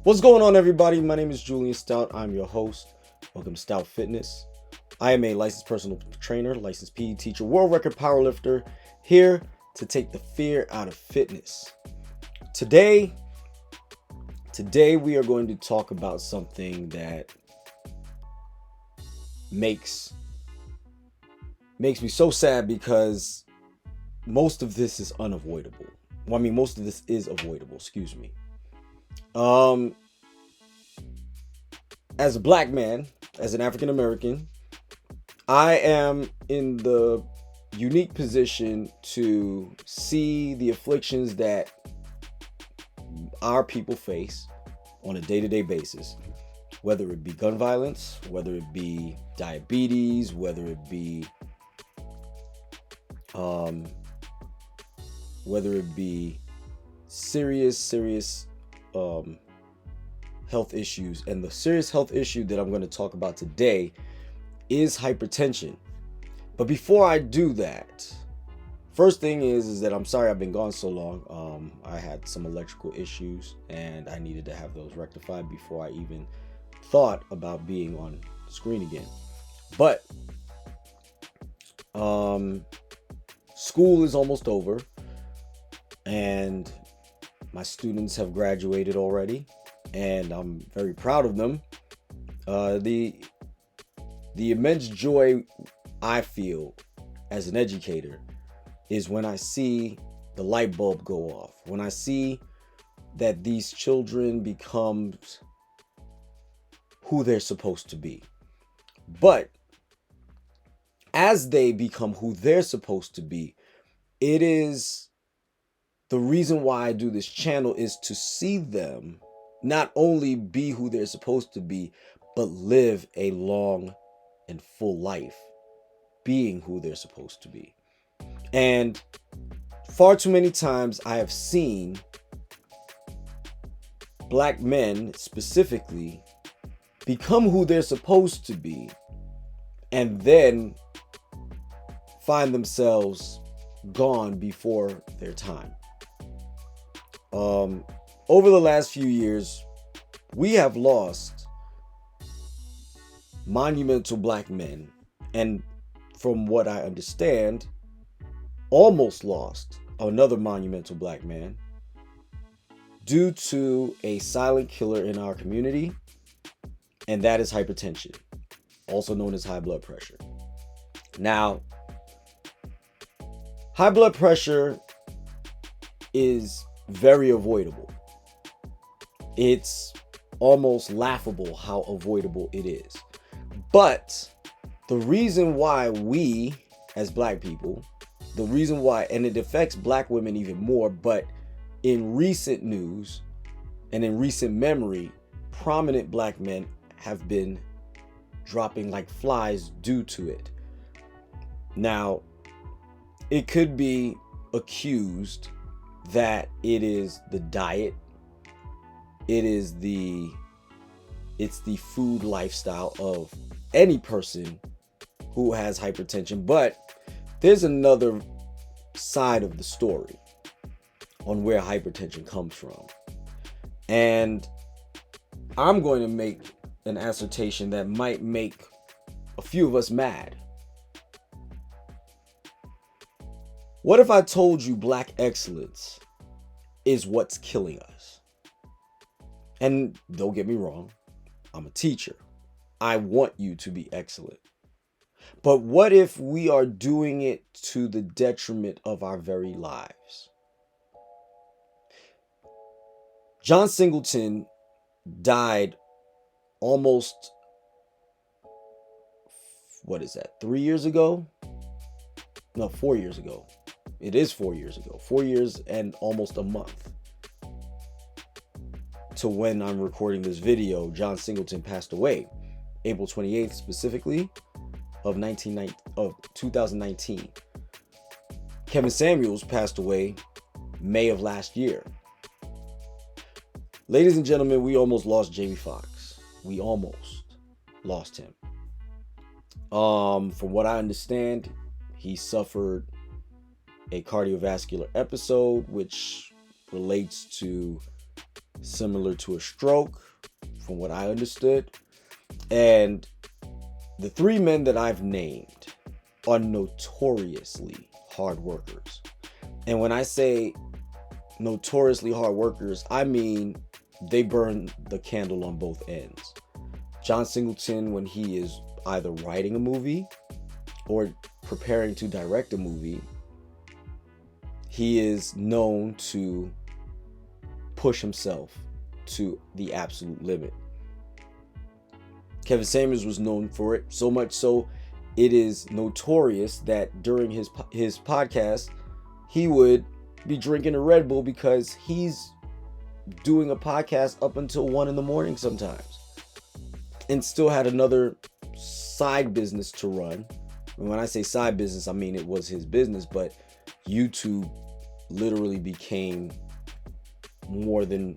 What's going on, everybody? My name is Julien Stoutt. I'm your host. Welcome to Stoutt Fitness. I am a licensed personal trainer, licensed PE teacher, world record powerlifter, here to take the fear out of fitness. Today we are going to talk about something that makes me so sad because most of this is unavoidable. Most of this is avoidable, excuse me. As a black man, as an African American, I am in the unique position to see the afflictions that our people face on a day-to-day basis, whether it be gun violence, whether it be diabetes, whether it be serious health issues. And the serious health issue that I'm going to talk about today is hypertension. But before I do that, first thing is that I'm sorry I've been gone so long. I had some electrical issues and I needed to have those rectified before I even thought about being on screen again. But school is almost over and my students have graduated already, and I'm very proud of them. The immense joy I feel as an educator is when I see the light bulb go off, when I see that these children become who they're supposed to be. But as they become who they're supposed to be, it is the reason why I do this channel, is to see them not only be who they're supposed to be, but live a long and full life being who they're supposed to be. And far too many times I have seen black men specifically become who they're supposed to be and then find themselves gone before their time. Over the last few years, we have lost monumental black men, and from what I understand, almost lost another monumental black man due to a silent killer in our community, and that is hypertension, also known as high blood pressure. Now, high blood pressure is very avoidable. It's almost laughable how avoidable it is. But the reason why we, as black people, the reason why, and it affects black women even more, but in recent news and in recent memory, prominent black men have been dropping like flies due to it. Now, it could be accused that it is the diet, it's the food lifestyle of any person who has hypertension. But there's another side of the story on where hypertension comes from. And I'm going to make an assertion that might make a few of us mad. What if I told you black excellence is what's killing us? And don't get me wrong, I'm a teacher. I want you to be excellent. But what if we are doing it to the detriment of our very lives? John Singleton died almost, 3 years ago? No, 4 years ago. It is 4 years ago. 4 years and almost a month to when I'm recording this video. John Singleton passed away April 28th specifically of 2019. Kevin Samuels passed away May of last year. Ladies and gentlemen, we almost lost Jamie Foxx. We almost lost him. From what I understand, he suffered a cardiovascular episode, which relates to similar to a stroke, from what I understood. And the three men that I've named are notoriously hard workers. And when I say notoriously hard workers, I mean they burn the candle on both ends. John Singleton, when he is either writing a movie or preparing to direct a movie, he is known to push himself to the absolute limit. Kevin Samuels was known for it, so much so it is notorious that during his podcast, he would be drinking a Red Bull because he's doing a podcast up until 1 a.m. sometimes, and still had another side business to run. And when I say side business, I mean it was his business, but YouTube literally became more than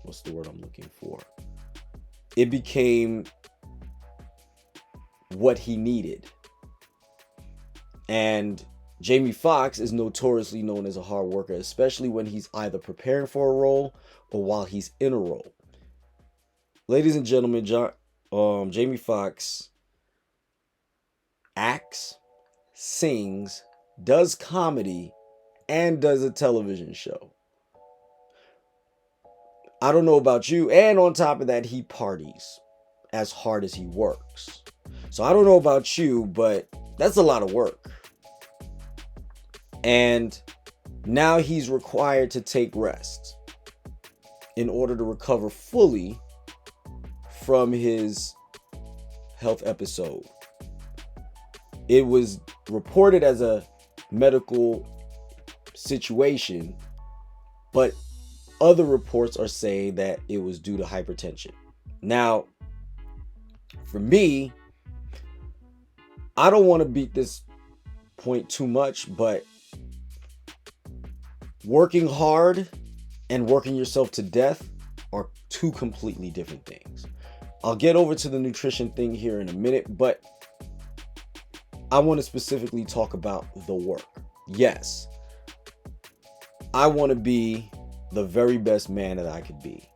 what's the word I'm looking for? It became what he needed. And Jamie Foxx is notoriously known as a hard worker, especially when he's either preparing for a role or while he's in a role. Ladies and gentlemen, Jamie Foxx acts, sings, does comedy, and does a television show. I don't know about you, and on top of that, he parties as hard as he works. So I don't know about you, but that's a lot of work. And now he's required to take rest in order to recover fully from his health episode. It was reported as a medical situation, but other reports are saying that it was due to hypertension. Now, for me, I don't want to beat this point too much, but working hard and working yourself to death are two completely different things. I'll get over to the nutrition thing here in a minute, but I want to specifically talk about the work. Yes, I want to be the very best man that I could be.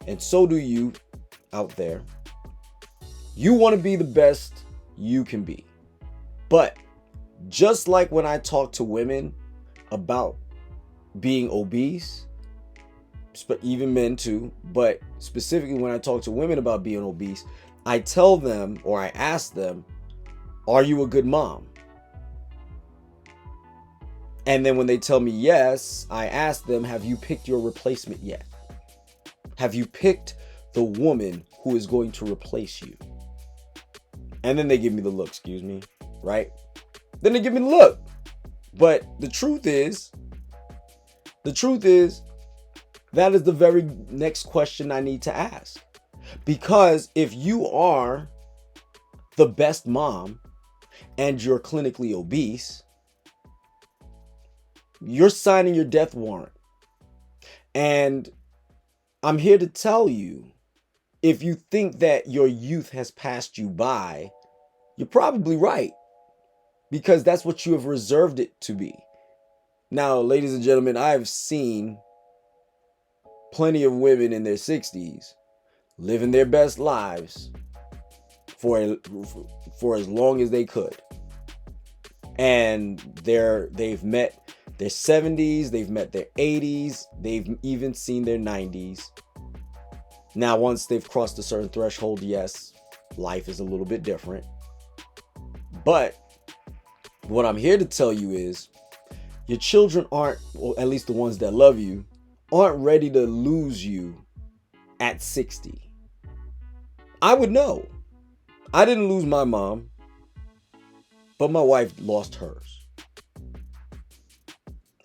And so do you out there. You want to be the best you can be. But just like when I talk to women about being obese, but even men too, but specifically when I talk to women about being obese, I tell them, or I ask them, are you a good mom? And then when they tell me yes, I ask them, have you picked your replacement yet? Have you picked the woman who is going to replace you? And then they give me the look, excuse me, right? Then they give me the look. But the truth is, that is the very next question I need to ask. Because if you are the best mom and you're clinically obese, you're signing your death warrant. And I'm here to tell you, if you think that your youth has passed you by, you're probably right. Because that's what you have reserved it to be. Now, ladies and gentlemen, I've seen plenty of women in their 60s living their best lives for as long as they could. And they've met their 70s, they've met their 80s, they've even seen their 90s. Now, once they've crossed a certain threshold, yes, life is a little bit different. But what I'm here to tell you is, your children aren't, or at least the ones that love you, aren't ready to lose you at 60. I would know. I didn't lose my mom, but my wife lost hers.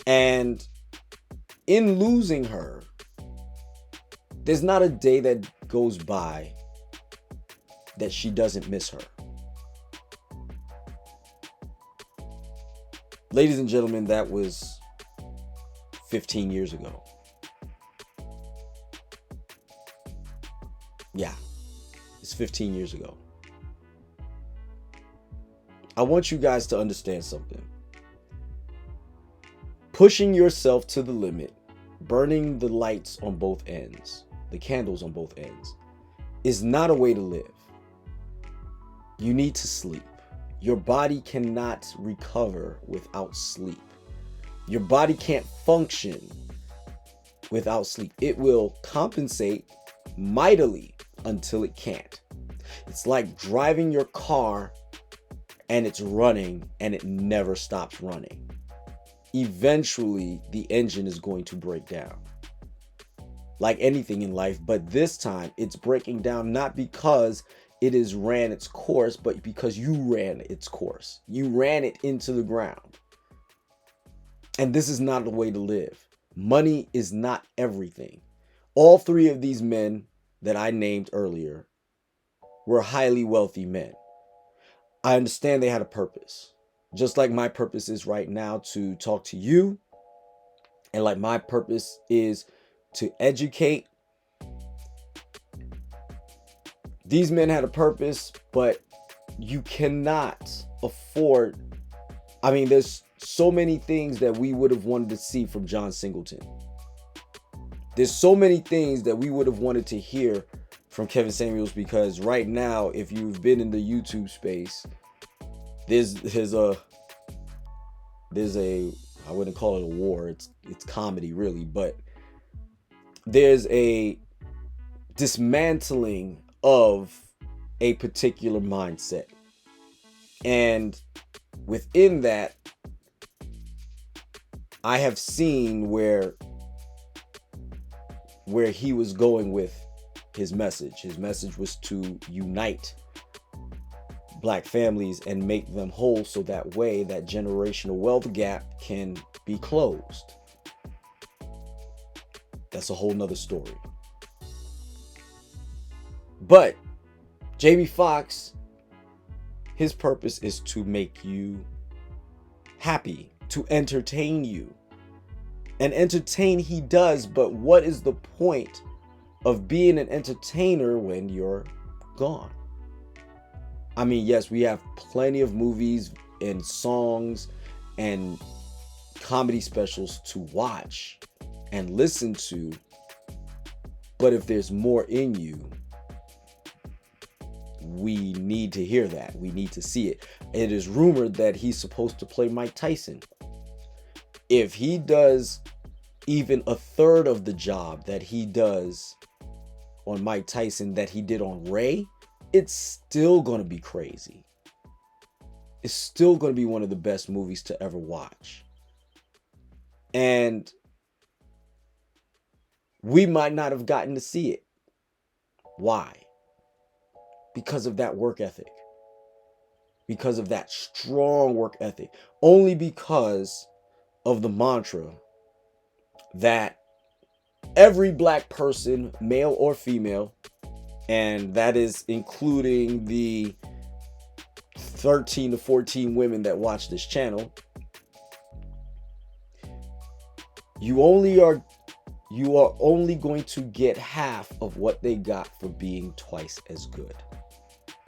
And in losing her, there's not a day that goes by that she doesn't miss her. Ladies and gentlemen, that was 15 years ago. Yeah, it's 15 years ago. I want you guys to understand something. Pushing yourself to the limit burning the lights on both ends, the candles on both ends, is not a way to live. You need to sleep. Your body cannot recover without sleep. Your body can't function without sleep. It will compensate mightily until it can't. It's like driving your car and it's running and it never stops running. Eventually, the engine is going to break down. Like anything in life, but this time it's breaking down not because it has ran its course, but because you ran its course. You ran it into the ground. And this is not the way to live. Money is not everything. All three of these men that I named earlier were highly wealthy men. I understand they had a purpose. Just like my purpose is right now to talk to you. And like my purpose is to educate. These men had a purpose, but you cannot afford. I mean, there's so many things that we would have wanted to see from John Singleton. There's so many things that we would have wanted to hear from Kevin Samuels, because right now, if you've been in the YouTube space, there's a I wouldn't call it a war. It's comedy really, but there's a dismantling of a particular mindset. And within that, I have seen where he was going with his message. His message was to unite Black families and make them whole, so that way that generational wealth gap can be closed. That's a whole nother story. But Jamie Foxx, his purpose is to make you happy, to entertain you. And entertain he does, but what is the point of being an entertainer when you're gone? I mean, yes, we have plenty of movies and songs and comedy specials to watch and listen to, but if there's more in you, we need to hear that. We need to see it. It is rumored that he's supposed to play Mike Tyson. If he does even a third of the job that he does on Mike Tyson that he did on Ray, it's still going to be crazy. It's still going to be one of the best movies to ever watch. And we might not have gotten to see it. Why? Because of that work ethic. Because of that strong work ethic. Only because of the mantra that every Black person, male or female, and that is including the 13 to 14 women that watch this channel, you are only going to get half of what they got for being twice as good.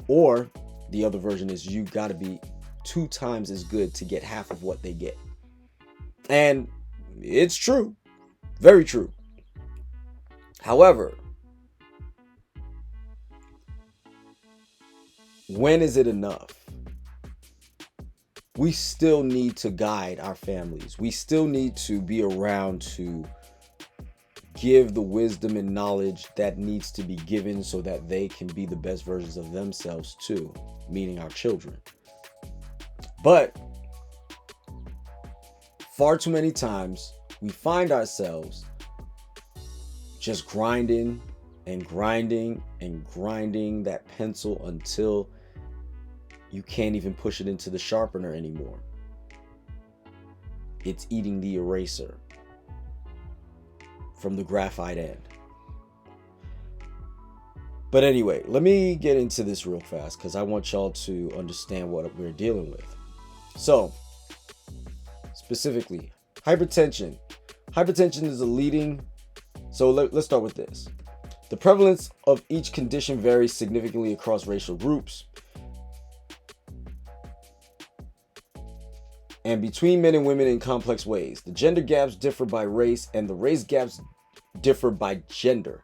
Or the other version is you got to be 2 times as good to get half of what they get. And it's true. Very true. However, when is it enough? We still need to guide our families. We still need to be around to give the wisdom and knowledge that needs to be given so that they can be the best versions of themselves too, meaning our children. But far too many times we find ourselves just grinding and grinding and grinding that pencil until you can't even push it into the sharpener anymore. It's eating the eraser from the graphite end. But anyway, let me get into this real fast because I want y'all to understand what we're dealing with. So, specifically, hypertension. Hypertension is a leading. So let's start with this. The prevalence of each condition varies significantly across racial groups. and between men and women in complex ways. The gender gaps differ by race, and the race gaps differ by gender.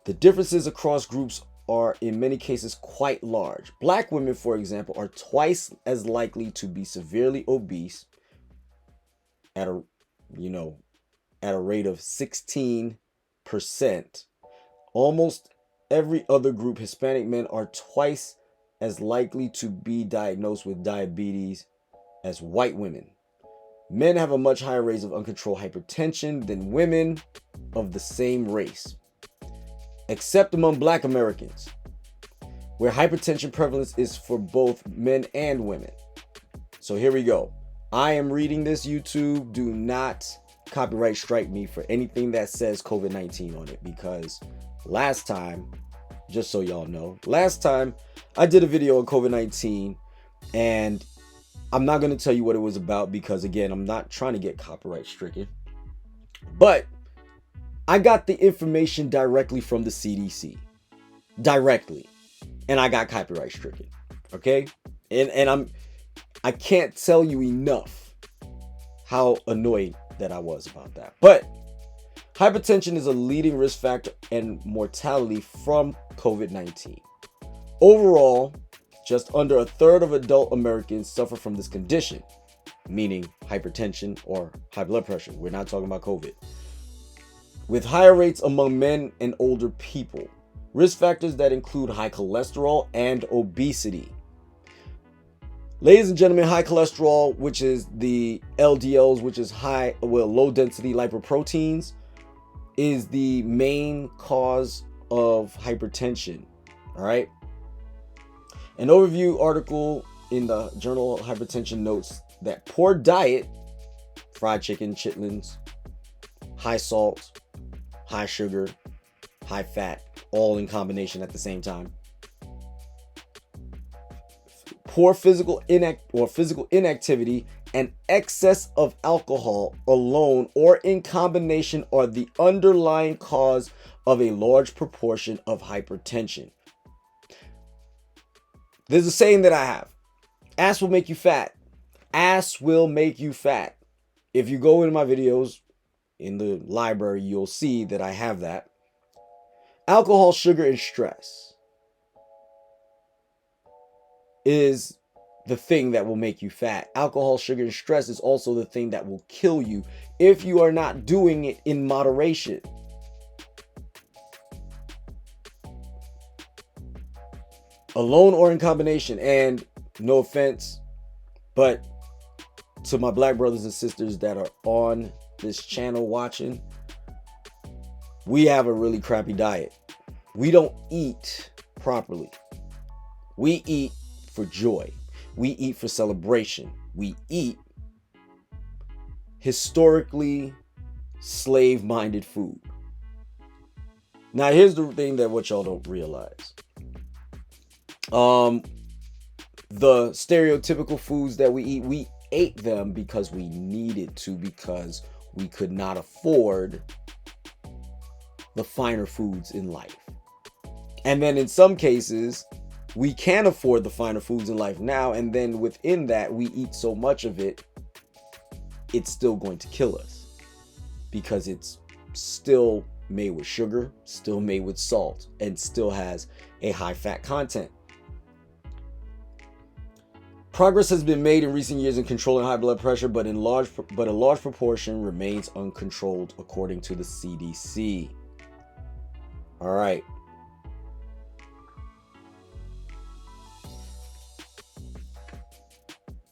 The differences across groups are in many cases quite large. Black women, for example, are twice as likely to be severely obese at a rate of 16%. Almost every other group, Hispanic men are twice as likely to be diagnosed with diabetes as white women. Men have a much higher rate of uncontrolled hypertension than women of the same race, except among Black Americans, where hypertension prevalence is for both men and women. So here we go. I am reading this, YouTube. Do not copyright strike me for anything that says COVID-19 on it, because last time, just so y'all know, last time I did a video on COVID-19, and I'm not going to tell you what it was about because, again, I'm not trying to get copyright stricken. But I got the information directly from the CDC. Directly. And I got copyright stricken. Okay? And I can't tell you enough how annoyed that I was about that. But hypertension is a leading risk factor and mortality from COVID-19. Overall, just under a third of adult Americans suffer from this condition, meaning hypertension or high blood pressure. We're not talking about COVID. With higher rates among men and older people. Risk factors that include high cholesterol and obesity. Ladies and gentlemen, high cholesterol, which is the LDLs, which is low density lipoproteins, is the main cause of hypertension. All right. An overview article in the Journal of Hypertension notes that poor diet, fried chicken, chitlins, high salt, high sugar, high fat, all in combination at the same time. Poor physical inactivity and excess of alcohol alone or in combination are the underlying cause of a large proportion of hypertension. There's a saying that I have. Ass will make you fat. Ass will make you fat. If you go into my videos in the library, you'll see that I have that. Alcohol, sugar, and stress is the thing that will make you fat. Alcohol, sugar, and stress is also the thing that will kill you if you are not doing it in moderation. Alone or in combination. And no offense, but to my Black brothers and sisters that are on this channel watching, we have a really crappy diet. We don't eat properly. We eat for joy. We eat for celebration. We eat historically slave-minded food. Now, here's the thing that what y'all don't realize. The stereotypical foods that we ate them because we needed to, because we could not afford the finer foods in life. And then in some cases, we can afford the finer foods in life now, and then within that, we eat so much of it, it's still going to kill us because it's still made with sugar, still made with salt, and still has a high fat content. Progress has been made in recent years in controlling high blood pressure, but a large proportion remains uncontrolled, according to the CDC. All right.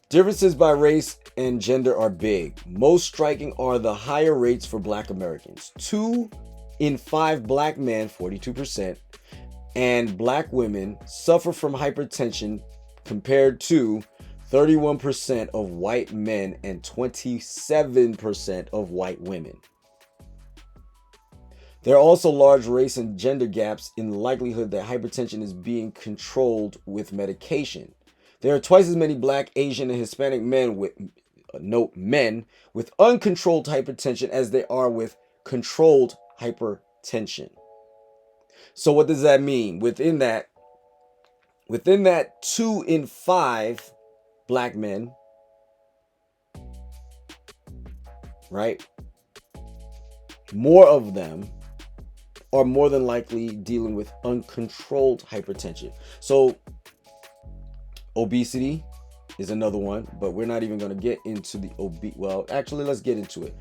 Differences by race and gender are big. Most striking are the higher rates for Black Americans. 2 in 5 Black men, 42%, and Black women suffer from hypertension compared to 31% of white men and 27% of white women. There are also large race and gender gaps in the likelihood that hypertension is being controlled with medication. There are twice as many Black, Asian, and Hispanic men with uncontrolled hypertension as there are with controlled hypertension. So what does that mean? Within that 2 in 5 Black men right? More of them are more than likely dealing with uncontrolled hypertension. So obesity is another one, but we're not even going to get into the well, actually, let's get into it.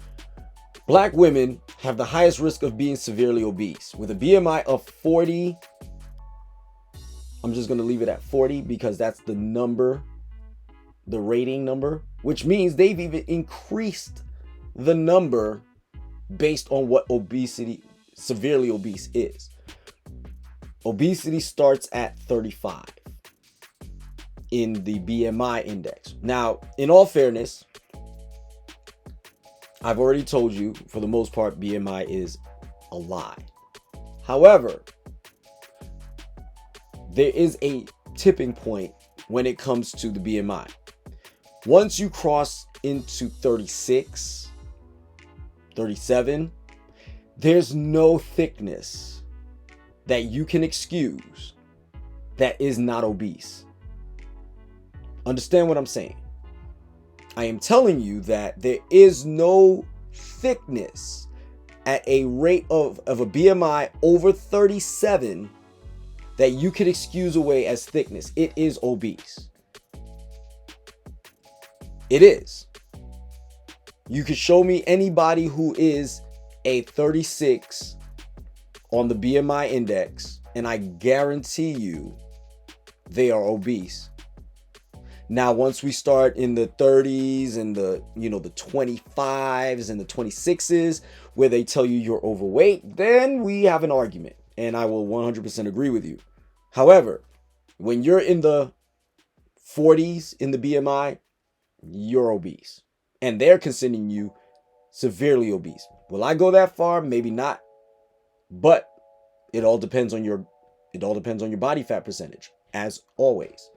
Black women have the highest risk of being severely obese with a BMI of 40. I'm just going to leave it at 40 because that's the number, the rating number, which means they've even increased the number based on what obesity, severely obese is. Obesity starts at 35 in the BMI index. Now, in all fairness, I've already told you, for the most part, BMI is a lie. However, there is a tipping point when it comes to the BMI. Once you cross into 36, 37, there's no thickness that you can excuse that is not obese. Understand what I'm saying? I am telling you that there is no thickness at a rate of a BMI over 37 that you could excuse away as thickness. It is obese. It is. You could show me anybody who is a 36 on the BMI index, and I guarantee you they are obese. Now, once we start in the 30s and the 25s and the 26s, where they tell you you're overweight, then we have an argument, and I will 100% agree with you. However, when you're in the 40s in the BMI, you're obese, and they're considering you severely obese. Will I go that far? Maybe not, but it all depends on your body fat percentage, as always.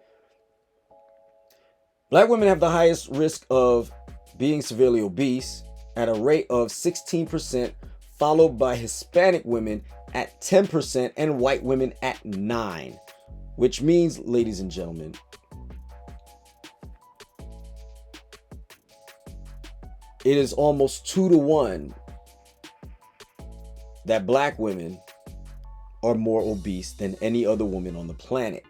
Black women have the highest risk of being severely obese at a rate of 16%, followed by Hispanic women at 10% and white women at 9%, which means, ladies and gentlemen, it is almost 2-to-1 that black women are more obese than any other woman on the planet.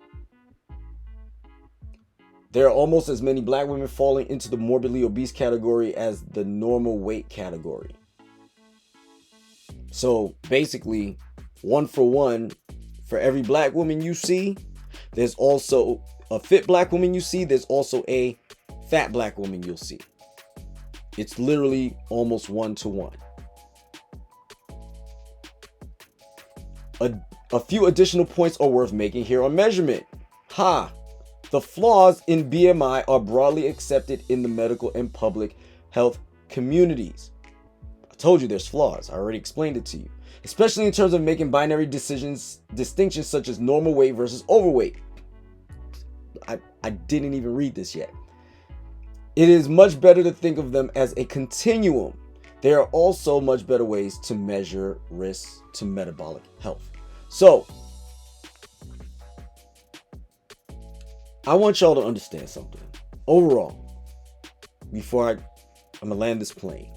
There are almost as many black women falling into the morbidly obese category as the normal weight category. So basically, 1-for-1, for every black woman you see, there's also a fit black woman you see, there's also a fat black woman you'll see. It's literally almost 1-to-1. A few additional points are worth making here on measurement. The flaws in BMI are broadly accepted in the medical and public health communities. I told you there's flaws. I already explained it to you. Especially in terms of making binary distinctions such as normal weight versus overweight. I didn't even read this yet. It is much better to think of them as a continuum. There are also much better ways to measure risks to metabolic health. So, I want y'all to understand something. Overall, before I'm going to land this plane.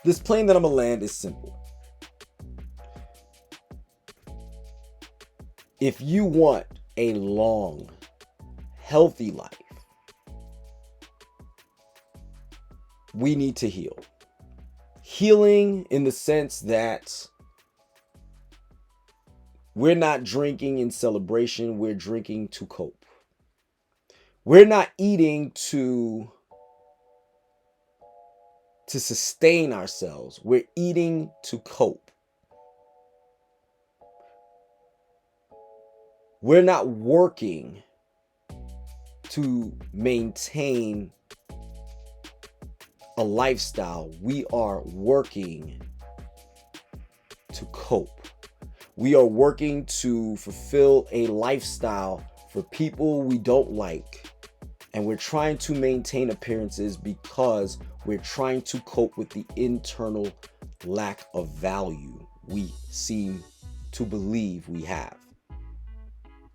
This plane that I'm going to land is simple. If you want a long, healthy life, we need to heal. Healing in the sense that we're not drinking in celebration, we're drinking to cope. We're not eating to sustain ourselves, we're eating to cope. We're not working to maintain a lifestyle, we are working to cope. We are working to fulfill a lifestyle for people we don't like. And we're trying to maintain appearances because we're trying to cope with the internal lack of value we seem to believe we have.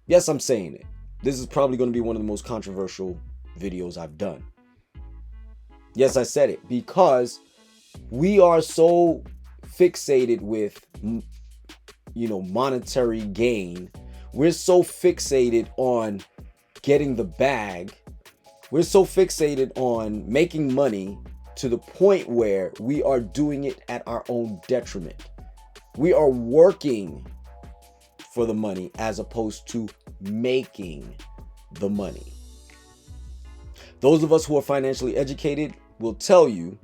Yes, I'm saying it. This is probably going to be one of the most controversial videos I've done. Yes, I said it, because we are so fixated with, monetary gain. We're so fixated on getting the bag. We're so fixated on making money to the point where we are doing it at our own detriment. We are working for the money as opposed to making the money. Those of us who are financially educated will tell you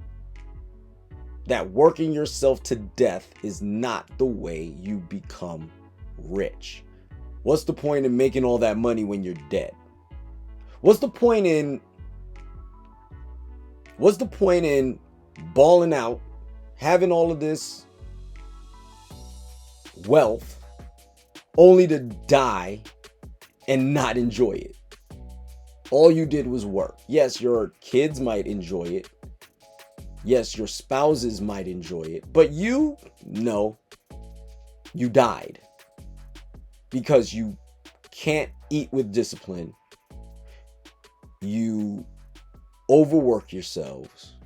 that working yourself to death is not the way you become rich. What's the point in making all that money when you're dead? What's the point in balling out, having all of this wealth, only to die and not enjoy it? All you did was work. Yes, your kids might enjoy it. Yes, your spouses might enjoy it. But you died. Because you can't eat with discipline. You overwork yourselves.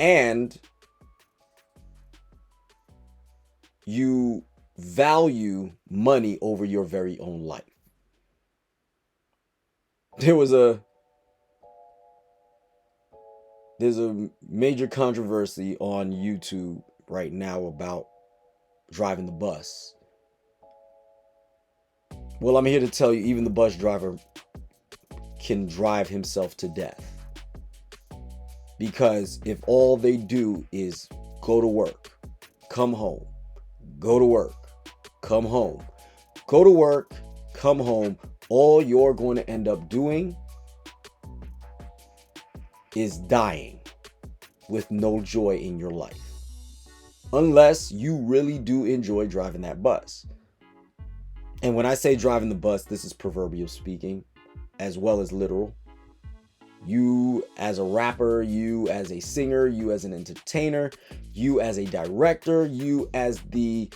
And you value money over your very own life. There's a major controversy on YouTube right now about driving the bus. Well, I'm here to tell you, even the bus driver can drive himself to death. Because if all they do is go to work, come home, go to work, come home, go to work, come home, all you're going to end up doing is dying with no joy in your life. Unless you really do enjoy driving that bus. And when I say driving the bus, this is proverbial speaking, as well as literal. You as a rapper, you as a singer, you as an entertainer, you as a director, you as the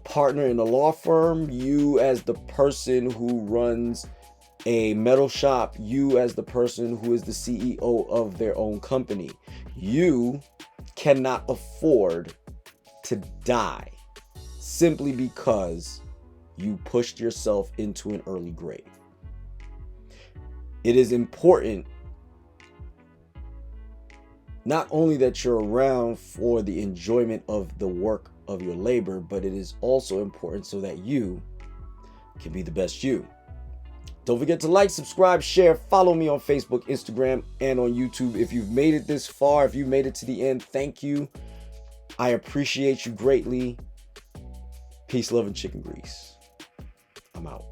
partner in the law firm, you as the person who runs a metal shop, you as the person who is the CEO of their own company. You cannot afford to die simply because you pushed yourself into an early grave. It is important not only that you're around for the enjoyment of the work of your labor, but it is also important so that you can be the best you. Don't forget to like, subscribe, share, follow me on Facebook, Instagram, and on YouTube. If you've made it this far, if you made it to the end, thank you. I appreciate you greatly. Peace, love, and chicken grease. I'm out.